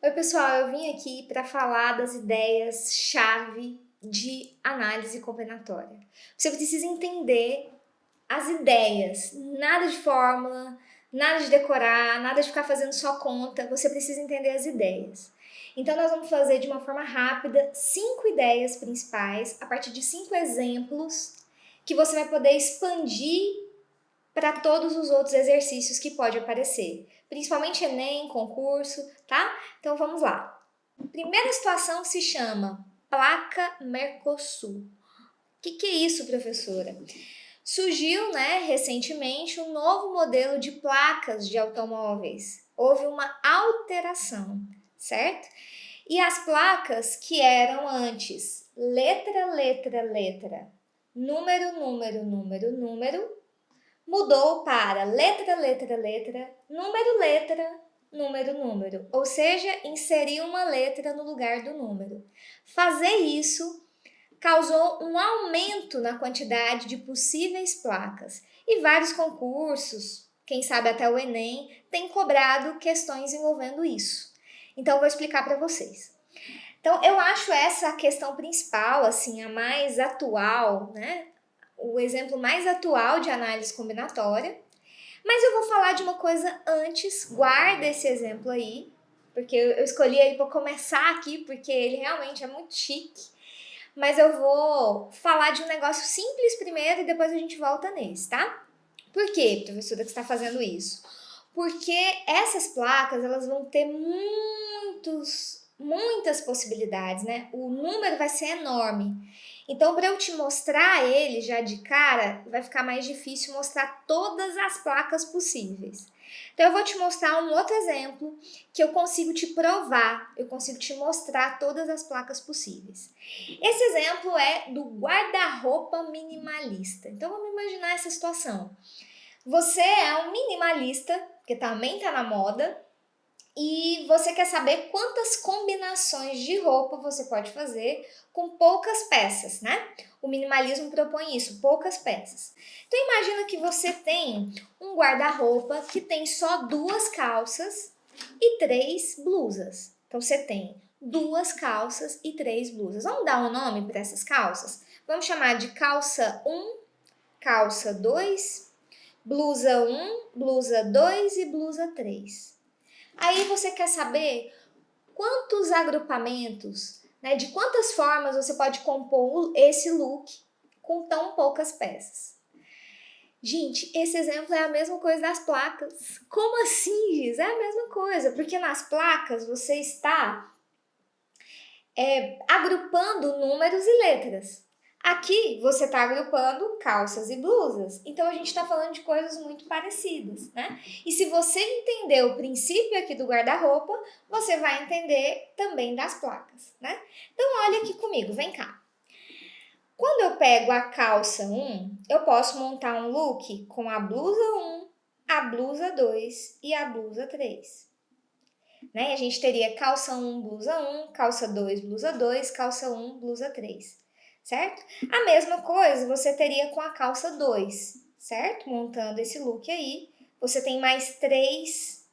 Oi, pessoal, eu vim aqui para falar das ideias-chave de análise combinatória. Você precisa entender as ideias, nada de fórmula, nada de decorar, nada de ficar fazendo só conta, você precisa entender as ideias. Então, nós vamos fazer de uma forma rápida 5 ideias principais, a partir de 5 exemplos, que você vai poder expandir para todos os outros exercícios que pode aparecer, principalmente Enem, concurso, tá? Então vamos lá. Primeira situação se chama placa Mercosul. O que é isso, professora? Surgiu, recentemente um novo modelo de placas de automóveis. Houve uma alteração, certo? E as placas que eram antes letra, letra, letra, número, número, número, número, mudou para letra, letra, letra, número, letra, número, número. Ou seja, inserir uma letra no lugar do número. Fazer isso causou um aumento na quantidade de possíveis placas. E vários concursos, quem sabe até o Enem, têm cobrado questões envolvendo isso. Então, eu vou explicar para vocês. Então, eu acho essa a questão principal, assim, a mais atual, o exemplo mais atual de análise combinatória. Mas eu vou falar de uma coisa antes, guarda esse exemplo aí, porque eu escolhi ele para começar aqui, porque ele realmente é muito chique. Mas eu vou falar de um negócio simples primeiro e depois a gente volta nesse, tá? Por que, professora, que está fazendo isso? Porque essas placas, elas vão ter muitas possibilidades, né? O número vai ser enorme. Então, para eu te mostrar ele já de cara, vai ficar mais difícil mostrar todas as placas possíveis. Então, eu vou te mostrar um outro exemplo que eu consigo te provar, eu consigo te mostrar todas as placas possíveis. Esse exemplo é do guarda-roupa minimalista. Então, vamos imaginar essa situação. Você é um minimalista, que também está na moda, e você quer saber quantas combinações de roupa você pode fazer com poucas peças, né? O minimalismo propõe isso, poucas peças. Então imagina que você tem um guarda-roupa que tem só 2 calças e 3 blusas. Então você tem 2 calças e 3 blusas. Vamos dar um nome para essas calças? Vamos chamar de calça 1, calça 2, blusa 1, blusa 2 e blusa 3. Aí você quer saber quantos agrupamentos, de quantas formas você pode compor esse look com tão poucas peças. Gente, esse exemplo é a mesma coisa das placas. Como assim, Giz? É a mesma coisa, porque nas placas você está agrupando números e letras. Aqui você está agrupando calças e blusas, então a gente está falando de coisas muito parecidas, né? E se você entender o princípio aqui do guarda-roupa, você vai entender também das placas, né? Então olha aqui comigo, vem cá. Quando eu pego a calça 1, eu posso montar um look com a blusa 1, a blusa 2 e a blusa 3. Né? A gente teria calça 1, blusa 1, calça 2, blusa 2, calça 1, blusa 3, certo? A mesma coisa você teria com a calça 2, certo? Montando esse look aí, você tem mais 3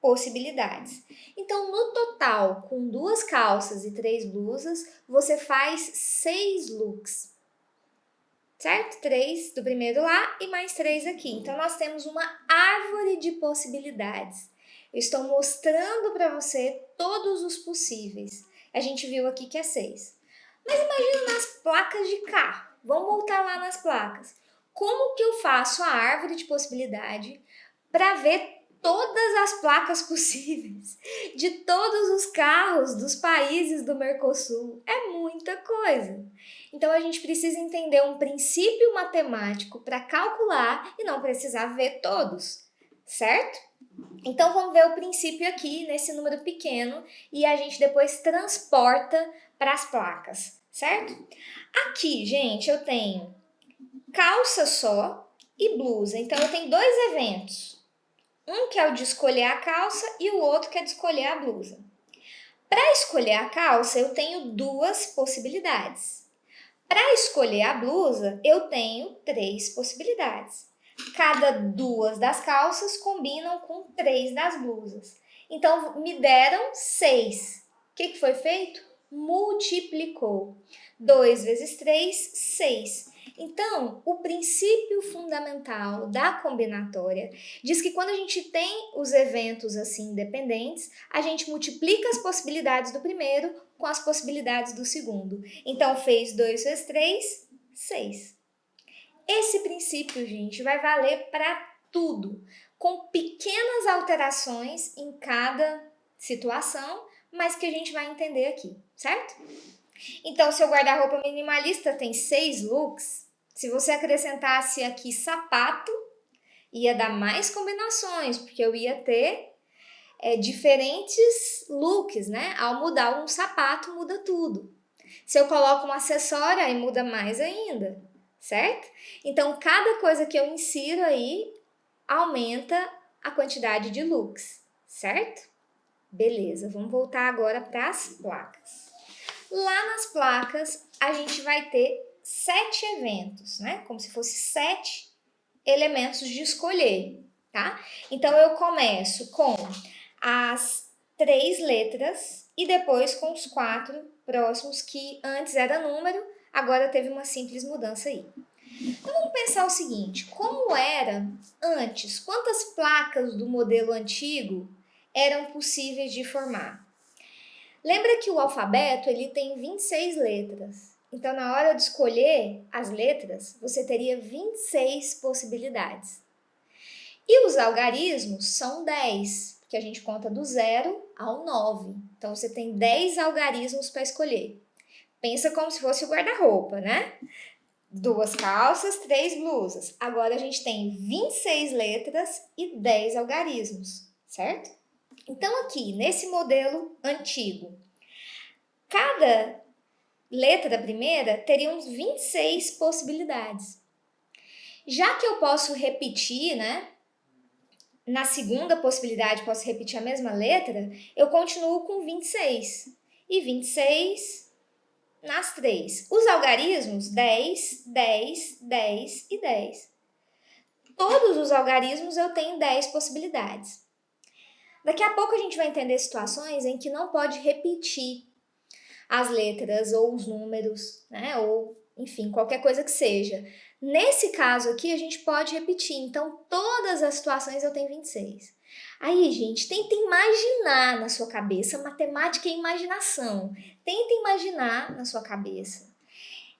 possibilidades. Então, no total, com 2 calças e 3 blusas, você faz 6 looks, certo? 3 do primeiro lá e mais 3 aqui. Então, nós temos uma árvore de possibilidades. Eu estou mostrando para você todos os possíveis. A gente viu aqui que é 6. Mas imagina nas placas de carro. Vamos voltar lá nas placas. Como que eu faço a árvore de possibilidade para ver todas as placas possíveis de todos os carros dos países do Mercosul? É muita coisa. Então a gente precisa entender um princípio matemático para calcular e não precisar ver todos, certo? Então vamos ver o princípio aqui nesse número pequeno e a gente depois transporta para as placas, certo? Aqui, gente, eu tenho calça só e blusa. Então eu tenho 2 eventos. Um que é o de escolher a calça e o outro que é de escolher a blusa. Para escolher a calça, eu tenho 2 possibilidades. Para escolher a blusa, eu tenho 3 possibilidades. Cada 2 das calças combinam com 3 das blusas. Então, me deram 6. O que foi feito? Multiplicou. 2 vezes 3, 6. Então, o princípio fundamental da combinatória diz que quando a gente tem os eventos assim independentes, a gente multiplica as possibilidades do primeiro com as possibilidades do segundo. Então, fez 2 vezes 3, 6. Esse princípio, gente, vai valer para tudo, com pequenas alterações em cada situação, mas que a gente vai entender aqui, certo? Então, seu guarda-roupa minimalista tem 6 looks. Se você acrescentasse aqui sapato, ia dar mais combinações, porque eu ia ter diferentes looks, né? Ao mudar um sapato, muda tudo. Se eu coloco um acessório, aí muda mais ainda, certo? Então, cada coisa que eu insiro aí aumenta a quantidade de looks, certo? Beleza, vamos voltar agora para as placas. Lá nas placas, a gente vai ter 7 eventos, né? Como se fosse 7 elementos de escolher, tá? Então, eu começo com as 3 letras e depois com os 4 próximos, que antes era número, agora teve uma simples mudança aí. Então, vamos pensar o seguinte, como era antes? Quantas placas do modelo antigo eram possíveis de formar? Lembra que o alfabeto ele tem 26 letras. Então, na hora de escolher as letras, você teria 26 possibilidades. E os algarismos são 10, porque a gente conta do 0 ao 9. Então, você tem 10 algarismos para escolher. Pensa como se fosse o guarda-roupa, né? 2 calças, 3 blusas. Agora, a gente tem 26 letras e 10 algarismos, certo? Então, aqui, nesse modelo antigo, cada letra da primeira teria uns 26 possibilidades. Já que eu posso repetir, né? Na segunda possibilidade, posso repetir a mesma letra, eu continuo com 26. E 26 nas 3. Os algarismos, 10, 10, 10 e 10. Todos os algarismos eu tenho 10 possibilidades. Daqui a pouco a gente vai entender situações em que não pode repetir as letras ou os números, né? Ou, enfim, qualquer coisa que seja. Nesse caso aqui, a gente pode repetir. Então, todas as situações eu tenho 26. Aí, gente, tenta imaginar na sua cabeça. Matemática é imaginação. Tenta imaginar na sua cabeça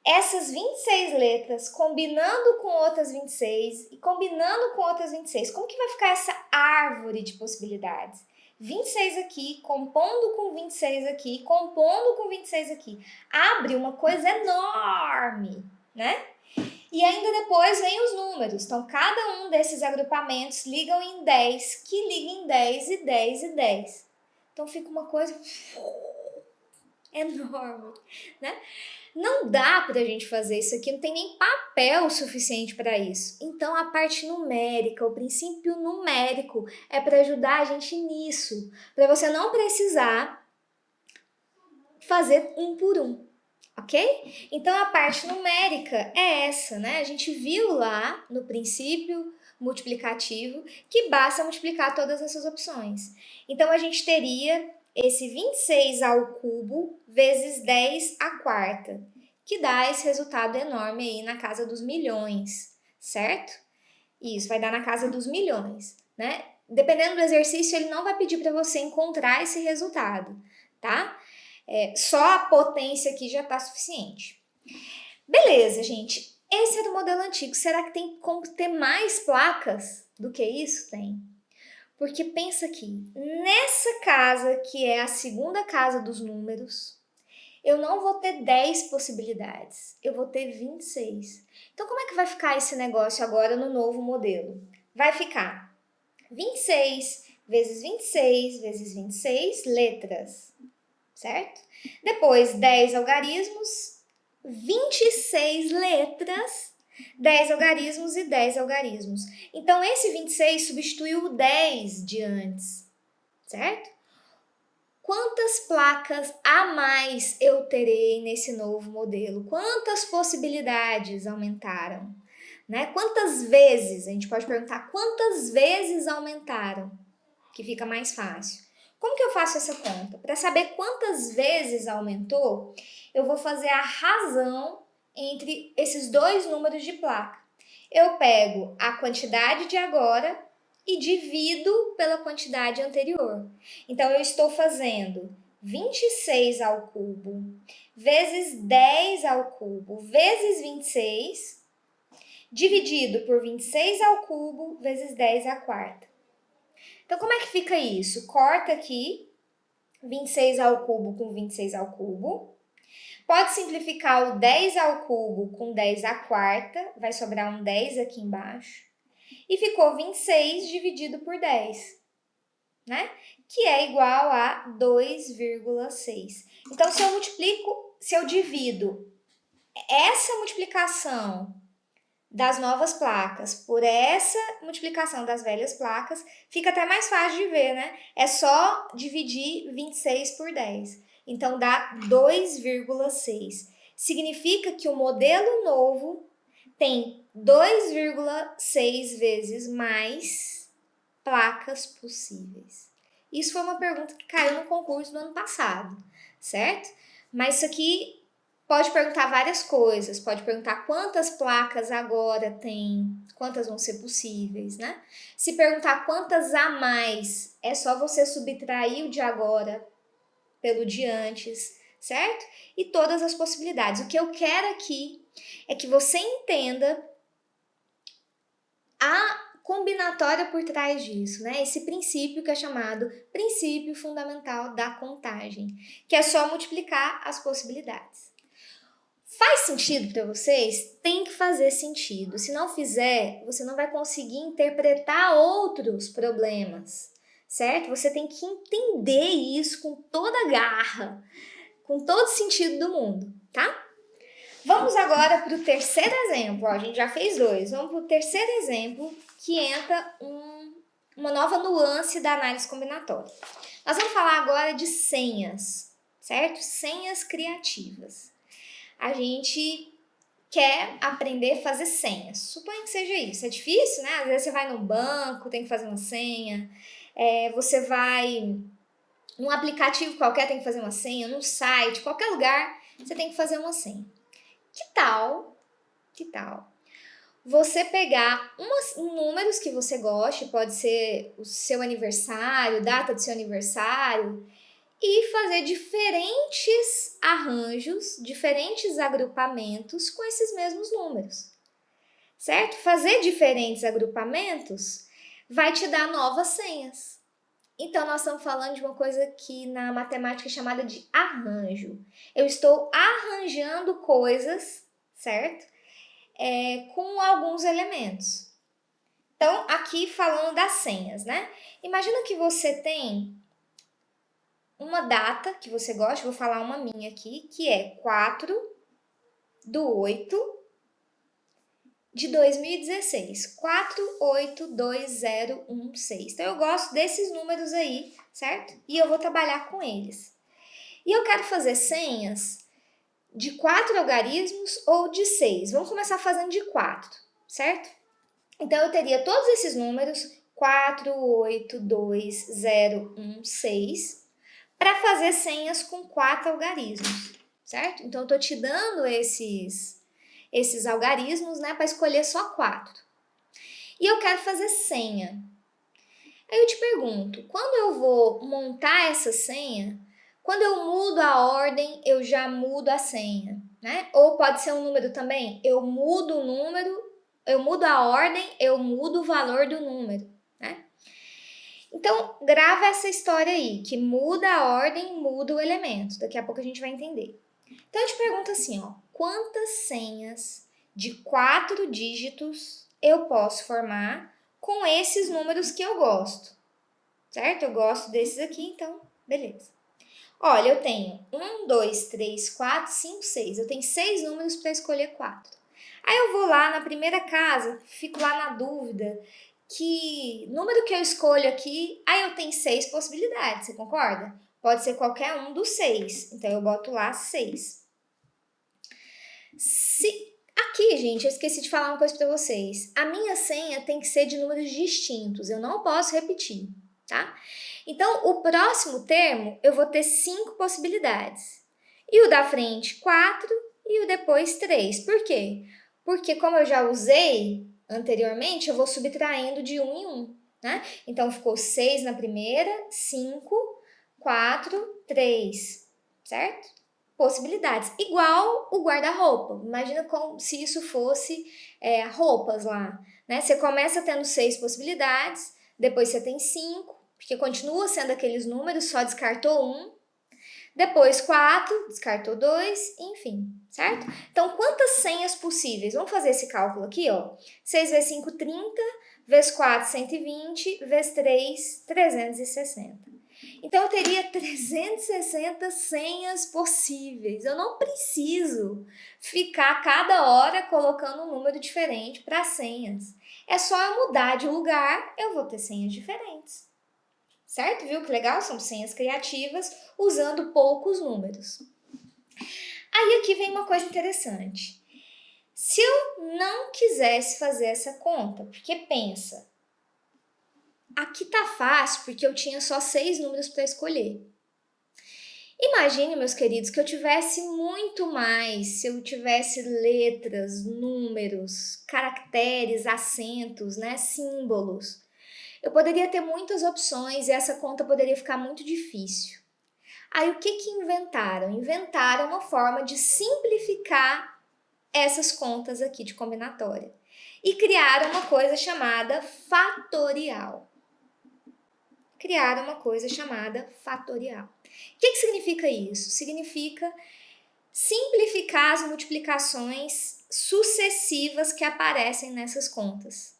essas 26 letras combinando com outras 26 e combinando com outras 26. Como que vai ficar essa árvore de possibilidades? 26 aqui, compondo com 26 aqui, compondo com 26 aqui. Abre uma coisa enorme, né? E ainda depois vem os números. Então, cada um desses agrupamentos ligam em 10, que liga em 10 e 10 e 10. Então, fica uma coisa enorme, né? Não dá para a gente fazer isso aqui, não tem nem papel suficiente para isso. Então, a parte numérica, o princípio numérico é para ajudar a gente nisso, para você não precisar fazer um por um, ok? Então, a parte numérica é essa, né? A gente viu lá no princípio multiplicativo que basta multiplicar todas essas opções. Então, a gente teria esse 26 ao cubo vezes 10 à quarta, que dá esse resultado enorme aí na casa dos milhões, certo? Isso, vai dar na casa dos milhões, né? Dependendo do exercício, ele não vai pedir para você encontrar esse resultado, tá? Só a potência aqui já tá suficiente. Beleza, gente. Esse era o modelo antigo. Será que tem como ter mais placas do que isso? Tem. Porque pensa aqui, nessa casa que é a segunda casa dos números, eu não vou ter 10 possibilidades, eu vou ter 26. Então, como é que vai ficar esse negócio agora no novo modelo? Vai ficar 26 vezes 26 vezes 26 letras, certo? Depois, 10 algarismos, 26 letras, 10 algarismos e 10 algarismos. Então, esse 26 substituiu o 10 de antes, certo? Quantas placas a mais eu terei nesse novo modelo? Quantas possibilidades aumentaram? Né? Quantas vezes? A gente pode perguntar quantas vezes aumentaram, que fica mais fácil. Como que eu faço essa conta? Para saber quantas vezes aumentou, eu vou fazer a razão entre esses dois números de placa. Eu pego a quantidade de agora e divido pela quantidade anterior. Então, eu estou fazendo 26 ao cubo vezes 10 ao cubo vezes 26, dividido por 26 ao cubo vezes 10 à quarta. Então, como é que fica isso? Corta aqui, 26 ao cubo com 26 ao cubo. Pode simplificar o 10 ao cubo com 10 à quarta, vai sobrar um 10 aqui embaixo. E ficou 26 dividido por 10, né? Que é igual a 2,6. Então, se eu divido essa multiplicação das novas placas por essa multiplicação das velhas placas, fica até mais fácil de ver, né? É só dividir 26 por 10. Então, dá 2,6. Significa que o modelo novo tem 2,6 vezes mais placas possíveis. Isso foi uma pergunta que caiu no concurso do ano passado, certo? Mas isso aqui pode perguntar várias coisas, pode perguntar quantas placas agora tem, quantas vão ser possíveis, né? Se perguntar quantas a mais, é só você subtrair o de agora pelo de antes, certo? E todas as possibilidades. O que eu quero aqui é que você entenda a combinatória por trás disso, né? Esse princípio que é chamado princípio fundamental da contagem, que é só multiplicar as possibilidades. Faz sentido para vocês? Tem que fazer sentido. Se não fizer, você não vai conseguir interpretar outros problemas, certo? Você tem que entender isso com toda a garra, com todo sentido do mundo, tá? Vamos agora para o terceiro exemplo. Ó, a gente já fez dois. Vamos para o terceiro exemplo, que entra uma nova nuance da análise combinatória. Nós vamos falar agora de senhas, certo? Senhas criativas. A gente quer aprender a fazer senhas. Suponha que seja isso. É difícil, né? Às vezes você vai no banco, tem que fazer uma senha. Você vai num aplicativo qualquer, tem que fazer uma senha. Num site, qualquer lugar, você tem que fazer uma senha. Que tal você pegar números que você goste, pode ser o seu aniversário, data do seu aniversário, e fazer diferentes arranjos, diferentes agrupamentos com esses mesmos números, certo? Fazer diferentes agrupamentos vai te dar novas senhas. Então, nós estamos falando de uma coisa que na matemática é chamada de arranjo. Eu estou arranjando coisas, certo? Com alguns elementos. Então, aqui falando das senhas, né? Imagina que você tem uma data que você gosta, vou falar uma minha aqui, que é 4/8/2016. 482016. Então, eu gosto desses números aí, certo? E eu vou trabalhar com eles. E eu quero fazer senhas de 4 algarismos ou de 6. Vamos começar fazendo de 4, certo? Então, eu teria todos esses números, 482016, para fazer senhas com 4 algarismos, certo? Então, eu estou te dando esses algarismos, né, para escolher só 4. E eu quero fazer senha. Aí eu te pergunto, quando eu vou montar essa senha, quando eu mudo a ordem, eu já mudo a senha, né? Ou pode ser um número também, eu mudo o número, eu mudo a ordem, eu mudo o valor do número, né? Então, grava essa história aí, que muda a ordem, muda o elemento. Daqui a pouco a gente vai entender. Então, eu te pergunto assim, ó, quantas senhas de 4 dígitos eu posso formar com esses números que eu gosto? Certo? Eu gosto desses aqui, então, beleza. Olha, eu tenho 1, 2, 3, 4, 5, 6. Eu tenho 6 números para escolher 4. Aí eu vou lá na primeira casa, fico lá na dúvida, que número que eu escolho aqui, aí eu tenho 6 possibilidades, você concorda? Pode ser qualquer um dos 6, então eu boto lá 6. Aqui, gente, eu esqueci de falar uma coisa para vocês. A minha senha tem que ser de números distintos, eu não posso repetir, tá? Então, o próximo termo, eu vou ter 5 possibilidades. E o da frente, 4, e o depois, 3. Por quê? Porque como eu já usei anteriormente, eu vou subtraindo de 1 em 1, né? Então, ficou 6 na primeira, 5, 4, 3, certo? Possibilidades. Igual o guarda-roupa. Imagina como se isso fosse roupas lá, né? Você começa tendo 6 possibilidades, depois você tem 5, porque continua sendo aqueles números, só descartou 1. Depois 4, descartou 2, enfim, certo? Então, quantas senhas possíveis? Vamos fazer esse cálculo aqui, ó. 6 vezes 5, 30, vezes 4, 120, vezes 3, 360. Então, eu teria 360 senhas possíveis. Eu não preciso ficar cada hora colocando um número diferente para senhas. É só eu mudar de lugar, eu vou ter senhas diferentes. Certo? Viu que legal? São senhas criativas usando poucos números. Aí aqui vem uma coisa interessante. Se eu não quisesse fazer essa conta, porque pensa, aqui tá fácil porque eu tinha só 6 números para escolher. Imagine, meus queridos, que eu tivesse muito mais, se eu tivesse letras, números, caracteres, acentos, né, símbolos. Eu poderia ter muitas opções e essa conta poderia ficar muito difícil. Aí o que inventaram? Inventaram uma forma de simplificar essas contas aqui de combinatória. E criaram uma coisa chamada fatorial. Criaram uma coisa chamada fatorial. O que significa isso? Significa simplificar as multiplicações sucessivas que aparecem nessas contas.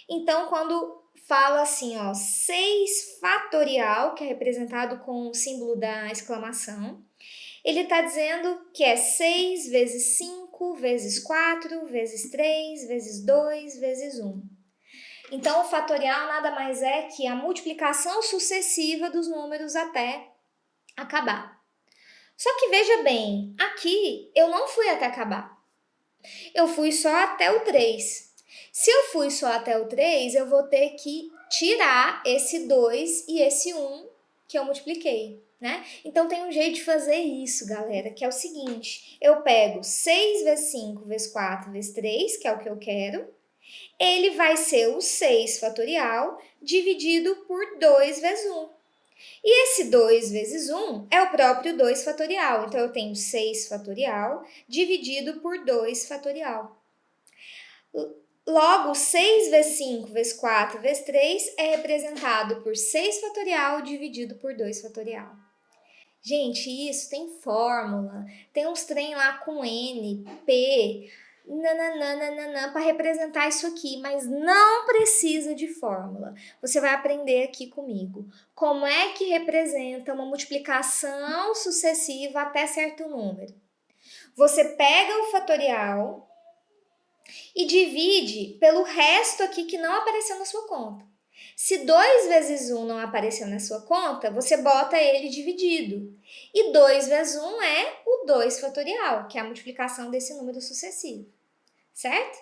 Então, quando fala assim, ó, 6 fatorial, que é representado com o símbolo da exclamação, ele está dizendo que é 6 vezes 5, vezes 4, vezes 3, vezes 2, vezes 1. Então, o fatorial nada mais é que a multiplicação sucessiva dos números até acabar. Só que veja bem, aqui eu não fui até acabar. Eu fui só até o 3. Se eu fui só até o 3, eu vou ter que tirar esse 2 e esse 1 que eu multipliquei, né? Então, tem um jeito de fazer isso, galera, que é o seguinte. Eu pego 6 vezes 5 vezes 4 vezes 3, que é o que eu quero. Ele vai ser o 6 fatorial dividido por 2 vezes 1. E esse 2 vezes 1 é o próprio 2 fatorial. Então, eu tenho 6 fatorial dividido por 2 fatorial. Logo, 6 vezes 5 vezes 4 vezes 3 é representado por 6 fatorial dividido por 2 fatorial. Gente, isso tem fórmula. Tem uns trem lá com N, P, nananana, para representar isso aqui, mas não precisa de fórmula. Você vai aprender aqui comigo como é que representa uma multiplicação sucessiva até certo número. Você pega o fatorial e divide pelo resto aqui que não apareceu na sua conta. Se 2 vezes 1 não apareceu na sua conta, você bota ele dividido. E 2 vezes 1 é o 2 fatorial, que é a multiplicação desse número sucessivo. Certo?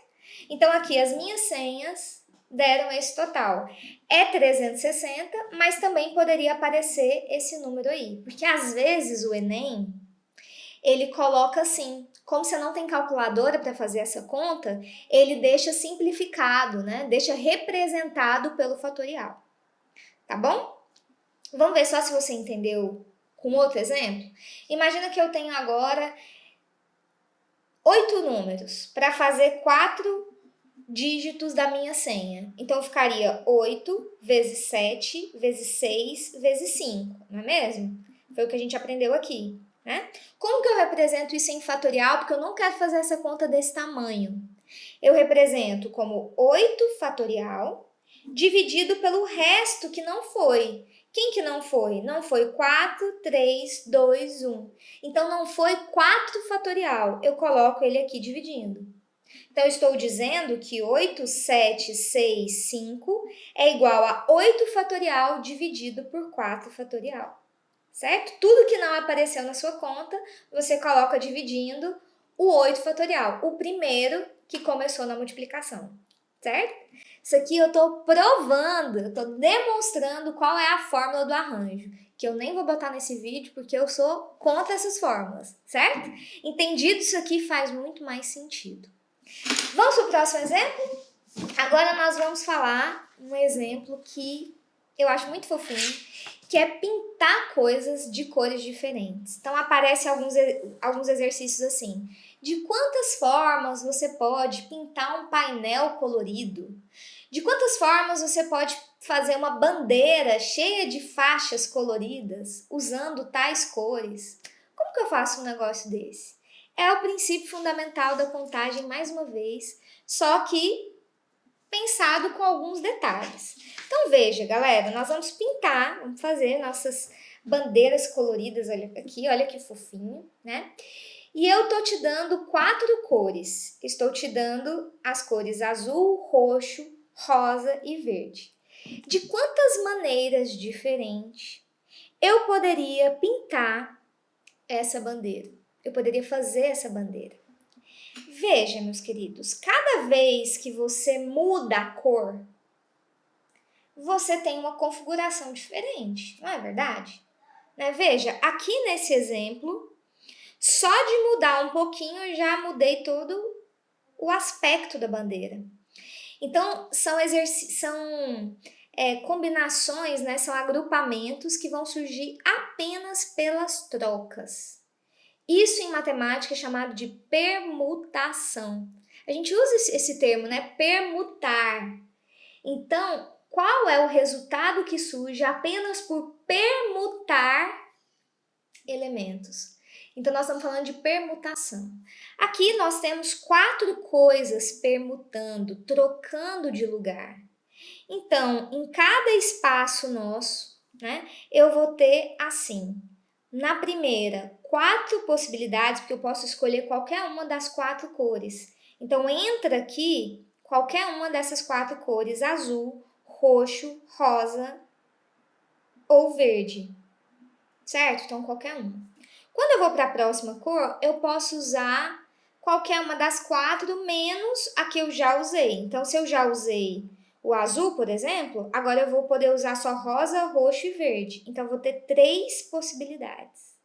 Então, aqui as minhas senhas deram esse total. É 360, mas também poderia aparecer esse número aí. Porque às vezes o Enem, ele coloca assim, como você não tem calculadora para fazer essa conta, ele deixa simplificado, né? Deixa representado pelo fatorial. Tá bom? Vamos ver só se você entendeu com outro exemplo? Imagina que eu tenho agora 8 números para fazer 4 dígitos da minha senha. Então, ficaria 8 vezes 7 vezes 6 vezes 5, não é mesmo? Foi o que a gente aprendeu aqui, né? Como que eu represento isso em fatorial? Porque eu não quero fazer essa conta desse tamanho. Eu represento como 8 fatorial dividido pelo resto que não foi. Quem que não foi? Não foi 4, 3, 2, 1. Então, não foi 4 fatorial. Eu coloco ele aqui dividindo. Então, estou dizendo que 8, 7, 6, 5 é igual a 8 fatorial dividido por 4 fatorial. Certo? Tudo que não apareceu na sua conta, você coloca dividindo o 8 fatorial, o primeiro que começou na multiplicação. certo? Isso aqui eu tô provando, eu tô demonstrando qual é a fórmula do arranjo, que eu nem vou botar nesse vídeo porque eu sou contra essas fórmulas, certo? Entendido isso aqui faz muito mais sentido. Vamos pro próximo exemplo? Agora nós vamos falar um exemplo que eu acho muito fofinho, que é pintar coisas de cores diferentes. Então aparecem alguns exercícios assim. De quantas formas você pode pintar um painel colorido? De quantas formas você pode fazer uma bandeira cheia de faixas coloridas usando tais cores? Como que eu faço um negócio desse? É o princípio fundamental da contagem, mais uma vez, só que pensado com alguns detalhes. Então veja, galera, nós vamos pintar, vamos fazer nossas bandeiras coloridas, olha aqui, olha que fofinho, né? E eu tô te dando 4 cores. Estou te dando as cores azul, roxo, rosa e verde. De quantas maneiras diferentes eu poderia pintar essa bandeira? Eu poderia fazer essa bandeira. Veja, meus queridos, cada vez que você muda a cor, você tem uma configuração diferente, não é verdade? Né? Veja, aqui nesse exemplo, só de mudar um pouquinho eu já mudei todo o aspecto da bandeira. Então, são combinações, né? São agrupamentos que vão surgir apenas pelas trocas. Isso em matemática é chamado de permutação. A gente usa esse termo, né? Permutar. Então, qual é o resultado que surge apenas por permutar elementos? Então, nós estamos falando de permutação. Aqui nós temos 4 coisas permutando, trocando de lugar. Então, em cada espaço nosso, né, eu vou ter assim. Na primeira, 4 possibilidades, porque eu posso escolher qualquer uma das 4 cores. Então, entra aqui qualquer uma dessas 4 cores, azul, roxo, rosa ou verde, certo? Então, qualquer uma. Quando eu vou para a próxima cor, eu posso usar qualquer uma das 4, menos a que eu já usei. Então, se eu já usei o azul, por exemplo, agora eu vou poder usar só rosa, roxo e verde. Então, eu vou ter 3 possibilidades.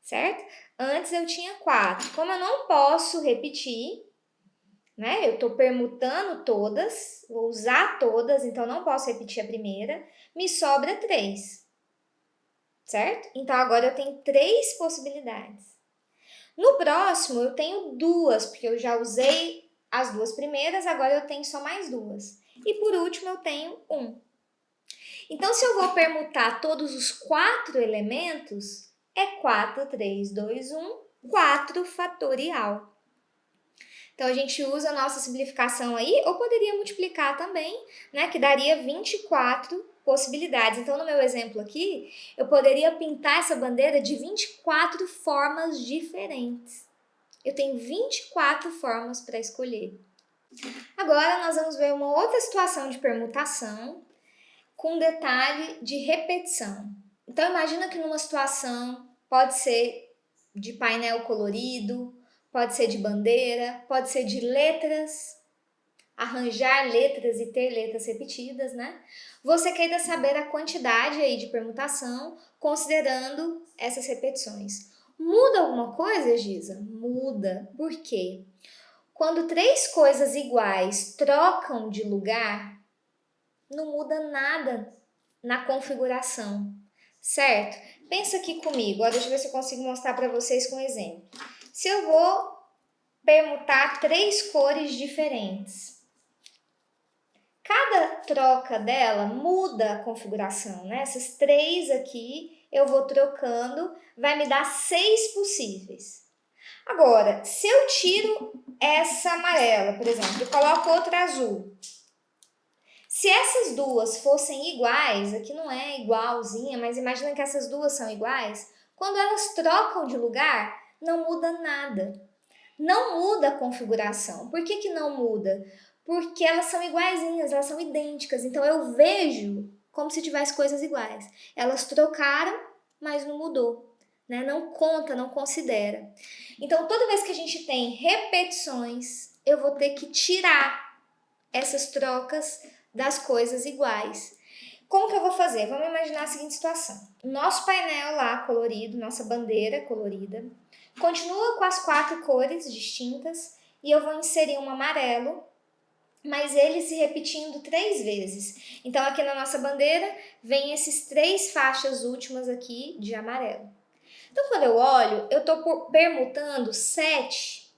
Certo? Antes eu tinha 4. Como eu não posso repetir, né? Eu estou permutando todas, vou usar todas, então não posso repetir a primeira, me sobra 3. Certo? Então agora eu tenho 3 possibilidades. No próximo eu tenho 2, porque eu já usei as 2 primeiras, agora eu tenho só mais 2. E por último eu tenho 1. Então se eu vou permutar todos os 4 elementos, é 4, 3, 2, 1, 4 fatorial. Então, a gente usa a nossa simplificação aí, ou poderia multiplicar também, né, que daria 24 possibilidades. Então, no meu exemplo aqui, eu poderia pintar essa bandeira de 24 formas diferentes. Eu tenho 24 formas para escolher. Agora, nós vamos ver uma outra situação de permutação com detalhe de repetição. Então, imagina que numa situação pode ser de painel colorido, pode ser de bandeira, pode ser de letras, arranjar letras e ter letras repetidas, né? Você queira saber a quantidade aí de permutação considerando essas repetições. Muda alguma coisa, Giza? Muda. Por quê? Quando 3 coisas iguais trocam de lugar, não muda nada na configuração, certo? Pensa aqui comigo, ó, deixa eu ver se eu consigo mostrar para vocês com um exemplo. Se eu vou permutar 3 cores diferentes, cada troca dela muda a configuração, né? Essas 3 aqui eu vou trocando, vai me dar 6 possíveis. Agora, se eu tiro essa amarela, por exemplo, e coloco outra azul, se essas duas fossem iguais, aqui não é igualzinha, mas imagina que essas duas são iguais, quando elas trocam de lugar, não muda nada. Não muda a configuração. Por que não muda? Porque elas são iguaizinhas, elas são idênticas. Então eu vejo como se tivesse coisas iguais. Elas trocaram, mas não mudou. Né? Não conta, não considera. Então toda vez que a gente tem repetições, eu vou ter que tirar essas trocas das coisas iguais. Como que eu vou fazer? Vamos imaginar a seguinte situação. Nosso painel lá colorido, nossa bandeira colorida, continua com as 4 cores distintas e eu vou inserir um amarelo, mas ele se repetindo 3 vezes. Então aqui na nossa bandeira vem esses 3 faixas últimas aqui de amarelo. Então quando eu olho, eu estou permutando 7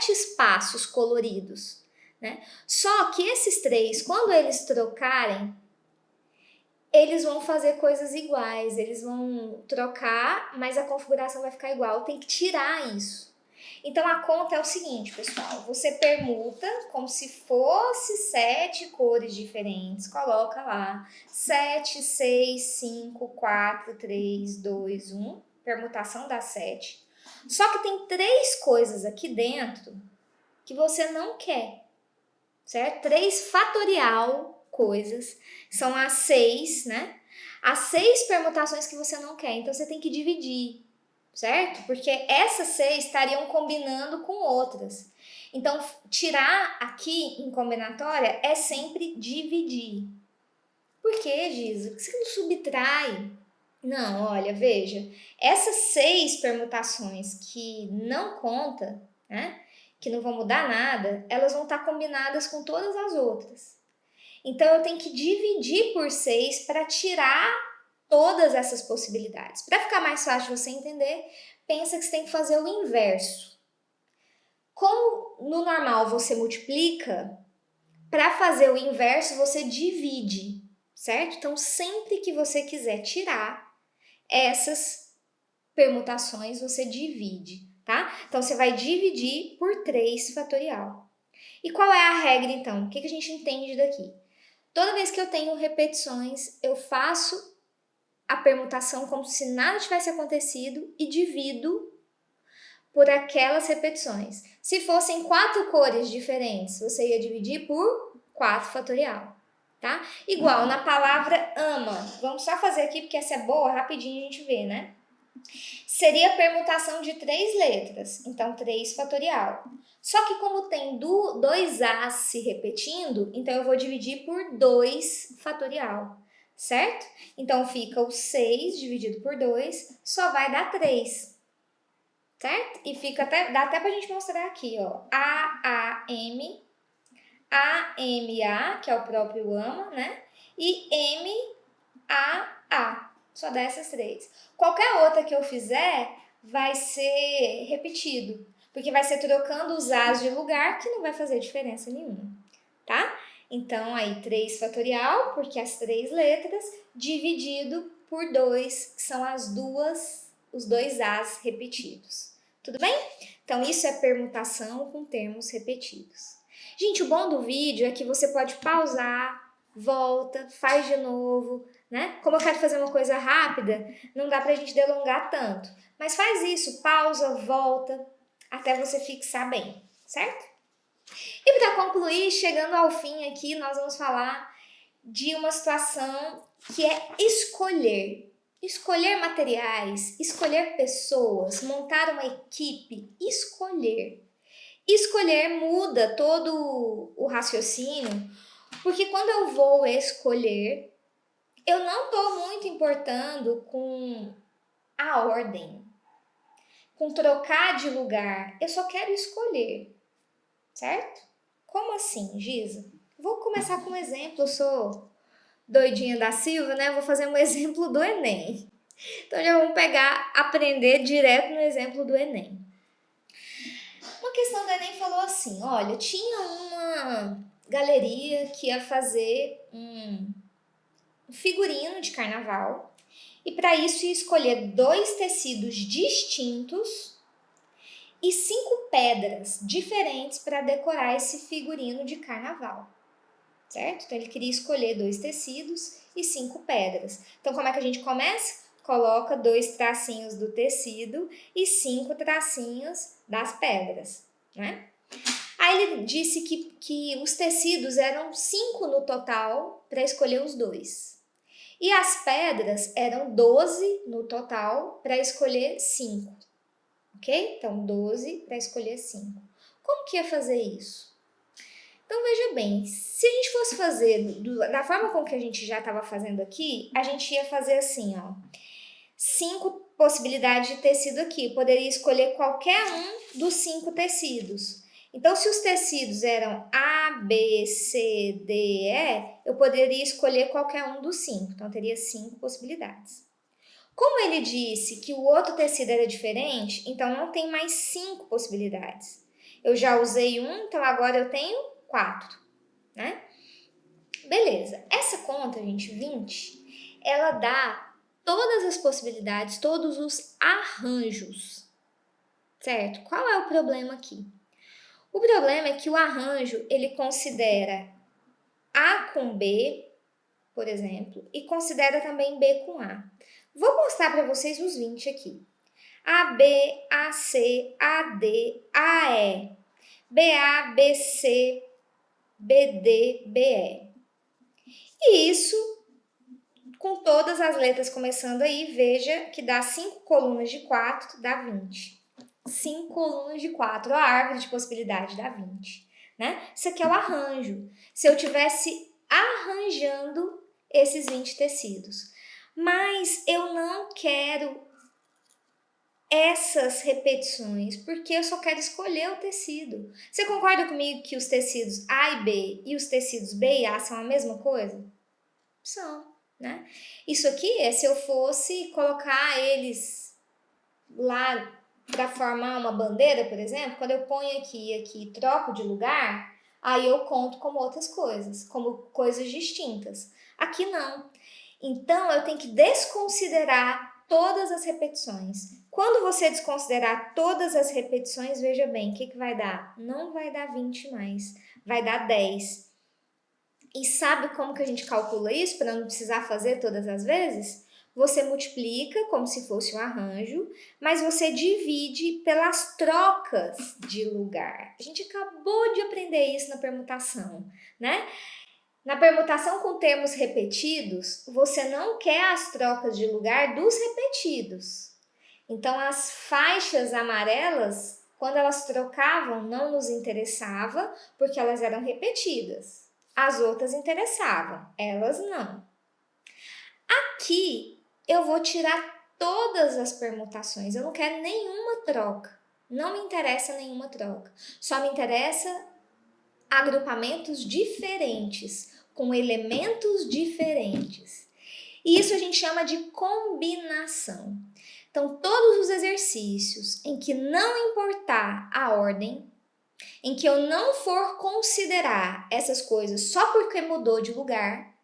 espaços coloridos, né? Só que esses 3, quando eles trocarem, eles vão fazer coisas iguais, eles vão trocar, mas a configuração vai ficar igual. Tem que tirar isso. Então a conta é o seguinte, pessoal, você permuta como se fosse 7 cores diferentes, coloca lá 7, 6, 5, 4, 3, 2, 1, permutação dá 7. Só que tem 3 coisas aqui dentro que você não quer, certo? 3 fatorial coisas, são as 6, né? As 6 permutações que você não quer, então você tem que dividir, certo? Porque essas 6 estariam combinando com outras. Então, tirar aqui em combinatória é sempre dividir. Por que, Giza? Você não subtrai. Não, olha, veja, essas 6 permutações que não conta, né? Que não vão mudar nada, elas vão estar combinadas com todas as outras. Então, eu tenho que dividir por 6 para tirar todas essas possibilidades. Para ficar mais fácil de você entender, pensa que você tem que fazer o inverso. Como no normal você multiplica, para fazer o inverso você divide, certo? Então, sempre que você quiser tirar essas permutações, você divide, tá? Então, você vai dividir por 3 fatorial. E qual é a regra, então? O que a gente entende daqui? Toda vez que eu tenho repetições, eu faço a permutação como se nada tivesse acontecido e divido por aquelas repetições. Se fossem 4 cores diferentes, você ia dividir por 4 fatorial, tá? Igual na palavra ama. Vamos só fazer aqui porque essa é boa, rapidinho a gente vê, né? Seria a permutação de 3 letras, então 3 fatorial. Só que como tem 2 As se repetindo, então eu vou dividir por 2 fatorial, certo? Então fica o 6 dividido por 2, só vai dar 3, certo? E fica dá até pra gente mostrar aqui, ó, A-A-M, A-M-A, que é o próprio ama, né? E M-A-A. Só dá essas 3. Qualquer outra que eu fizer vai ser repetido, porque vai ser trocando os As de lugar, que não vai fazer diferença nenhuma, tá? Então, aí 3 fatorial, porque as 3 letras, dividido por 2, que são os 2 As repetidos. Tudo bem? Então, isso é permutação com termos repetidos. Gente, o bom do vídeo é que você pode pausar, volta, faz de novo, né? Como eu quero fazer uma coisa rápida, não dá pra gente delongar tanto. Mas faz isso, pausa, volta, até você fixar bem, certo? E para concluir, chegando ao fim aqui, nós vamos falar de uma situação que é escolher. Escolher materiais, escolher pessoas, montar uma equipe, escolher. Escolher muda todo o raciocínio, porque quando eu vou escolher, eu não estou muito importando com a ordem, com trocar de lugar, eu só quero escolher, certo? Como assim, Giza? Vou começar com um exemplo, eu sou doidinha da Silva, né? Vou fazer um exemplo do Enem. Então já vamos aprender direto no exemplo do Enem. Uma questão do Enem falou assim, olha, tinha uma galeria que ia fazer um figurino de carnaval e para isso ia escolher 2 tecidos distintos e 5 pedras diferentes para decorar esse figurino de carnaval, certo? Então ele queria escolher 2 tecidos e 5 pedras. Então como é que a gente começa? Coloca 2 tracinhos do tecido e 5 tracinhos das pedras, né? Aí ele disse que os tecidos eram 5 no total para escolher os 2. E as pedras eram 12 no total para escolher 5. Ok? Então, 12 para escolher 5. Como que ia fazer isso? Então, veja bem, se a gente fosse fazer da forma com que a gente já estava fazendo aqui, a gente ia fazer assim, ó. 5 possibilidades de tecido aqui. Eu poderia escolher qualquer um dos 5 tecidos. Então, se os tecidos eram A, B, C, D, E, eu poderia escolher qualquer um dos 5. Então, teria 5 possibilidades. Como ele disse que o outro tecido era diferente, então não tem mais 5 possibilidades. Eu já usei um, então agora eu tenho 4, né? Beleza. Essa conta, gente, 20, ela dá todas as possibilidades, todos os arranjos, certo? Qual é o problema aqui? O problema é que o arranjo, ele considera A com B, por exemplo, e considera também B com A. Vou mostrar para vocês os 20 aqui. AB, AC, AD, AE, BA, BC, BD, BE. E isso, com todas as letras começando aí, veja que dá 5 colunas de 4, dá 20. 5 colunas de 4, a árvore de possibilidade dá 20, né? Isso aqui é o arranjo. Se eu tivesse arranjando esses 20 tecidos. Mas eu não quero essas repetições, porque eu só quero escolher o tecido. Você concorda comigo que os tecidos A e B e os tecidos B e A são a mesma coisa? São, né? Isso aqui é se eu fosse colocar eles lá para formar uma bandeira, por exemplo, quando eu ponho aqui e aqui troco de lugar, aí eu conto como outras coisas, como coisas distintas. Aqui não. Então, eu tenho que desconsiderar todas as repetições. Quando você desconsiderar todas as repetições, veja bem, o que vai dar? Não vai dar 20 mais, vai dar 10. E sabe como que a gente calcula isso para não precisar fazer todas as vezes? Você multiplica como se fosse um arranjo, mas você divide pelas trocas de lugar. A gente acabou de aprender isso na permutação, né? Na permutação com termos repetidos, você não quer as trocas de lugar dos repetidos. Então, as faixas amarelas, quando elas trocavam, não nos interessava, porque elas eram repetidas. As outras interessavam, elas não. Aqui, eu vou tirar todas as permutações. Eu não quero nenhuma troca. Não me interessa nenhuma troca. Só me interessa agrupamentos diferentes, com elementos diferentes. E isso a gente chama de combinação. Então, todos os exercícios em que não importar a ordem, em que eu não for considerar essas coisas só porque mudou de lugar,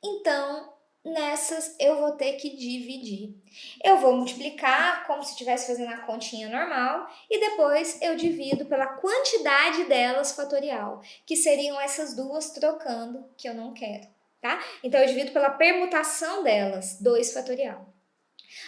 então nessas eu vou ter que dividir. Eu vou multiplicar como se estivesse fazendo a continha normal e depois eu divido pela quantidade delas fatorial, que seriam essas duas trocando, que eu não quero, tá? Então eu divido pela permutação delas, 2 fatorial.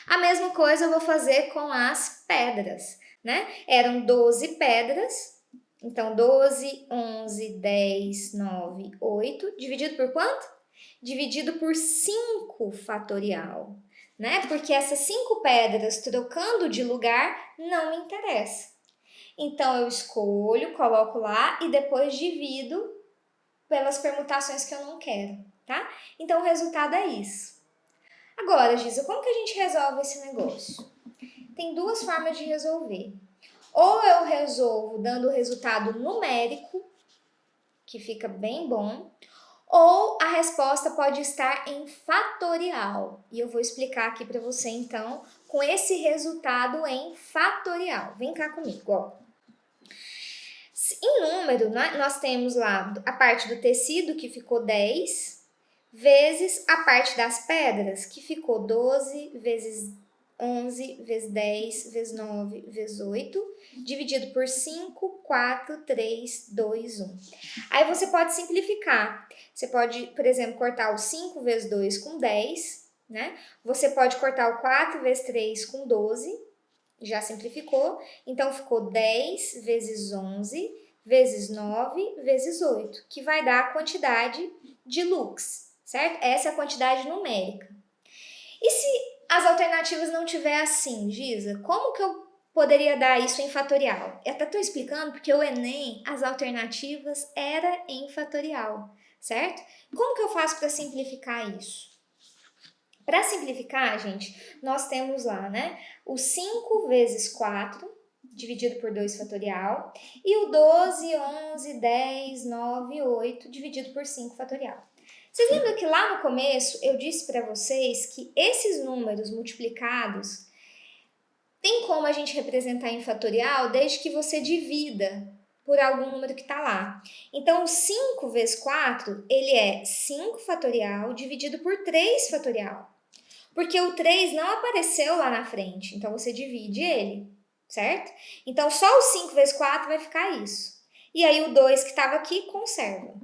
A mesma coisa eu vou fazer com as pedras, né? Eram 12 pedras, então 12, 11, 10, 9, 8, dividido por quanto? Dividido por 5 fatorial, né? Porque essas 5 pedras trocando de lugar não me interessa. Então, eu escolho, coloco lá e depois divido pelas permutações que eu não quero, tá? Então, o resultado é isso. Agora, Giza, como que a gente resolve esse negócio? Tem 2 formas de resolver. Ou eu resolvo dando o resultado numérico, que fica bem bom, ou a resposta pode estar em fatorial. E eu vou explicar aqui para você, então, com esse resultado em fatorial. Vem cá comigo, ó. Em número, nós temos lá a parte do tecido, que ficou 10, vezes a parte das pedras, que ficou 12, vezes 11, vezes 10, vezes 9, vezes 8, dividido por 5, 4, 3, 2, 1. Aí você pode simplificar. Você pode, por exemplo, cortar o 5 vezes 2 com 10, né? Você pode cortar o 4 vezes 3 com 12, já simplificou. Então, ficou 10 vezes 11, vezes 9, vezes 8, que vai dar a quantidade de lux, certo? Essa é a quantidade numérica. E se as alternativas não tiver assim, Giza, como que eu poderia dar isso em fatorial. Eu até estou explicando porque o Enem, as alternativas era em fatorial, certo? Como que eu faço para simplificar isso? Para simplificar, gente, nós temos lá, né, o 5 vezes 4 dividido por 2 fatorial e o 12, 11, 10, 9, 8 dividido por 5 fatorial. Vocês lembram que lá no começo eu disse para vocês que esses números multiplicados tem como a gente representar em fatorial desde que você divida por algum número que está lá. Então, o 5 vezes 4, ele é 5 fatorial dividido por 3 fatorial. Porque o 3 não apareceu lá na frente, então você divide ele, certo? Então, só o 5 vezes 4 vai ficar isso. E aí, o 2 que estava aqui, conserva.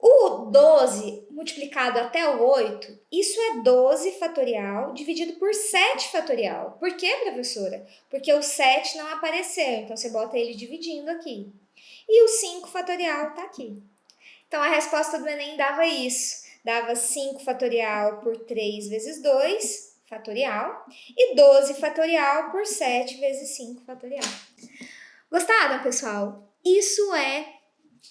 O 12 multiplicado até o 8, isso é 12 fatorial dividido por 7 fatorial. Por quê, professora? Porque o 7 não apareceu, então você bota ele dividindo aqui. E o 5 fatorial está aqui. Então, a resposta do Enem dava isso. Dava 5 fatorial por 3 vezes 2 fatorial e 12 fatorial por 7 vezes 5 fatorial. Gostaram, pessoal? Isso é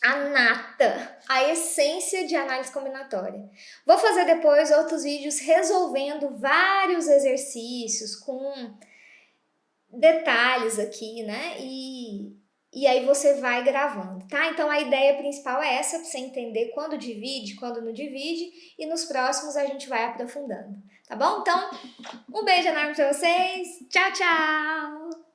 a nata, a essência de análise combinatória. Vou fazer depois outros vídeos resolvendo vários exercícios com detalhes aqui, né? E aí você vai gravando, tá? Então a ideia principal é essa, para você entender quando divide, quando não divide, e nos próximos a gente vai aprofundando, tá bom? Então, um beijo enorme para vocês, tchau, tchau!